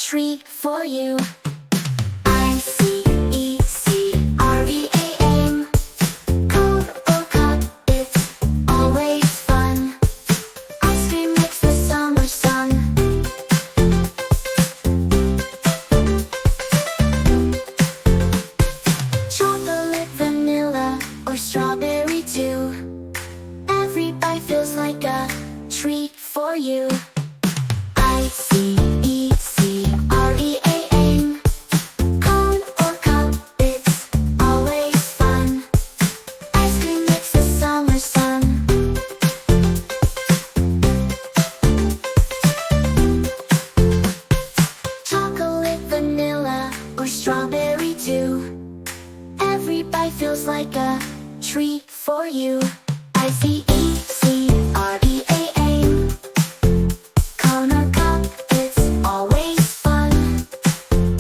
treat for you. I-C-E-C-R-E-A-M. Cone or cup, it's always fun. Ice cream makes the summer sun. Chocolate, vanilla, or strawberry too. Every bite feels like a treat for you. I-C-E-C-R-E-A-M. Cone or cup, it's always fun. Ice cream makes the summer sun. Chocolate, vanilla, or strawberry too. Every bite feels like a treat for you. I-C-E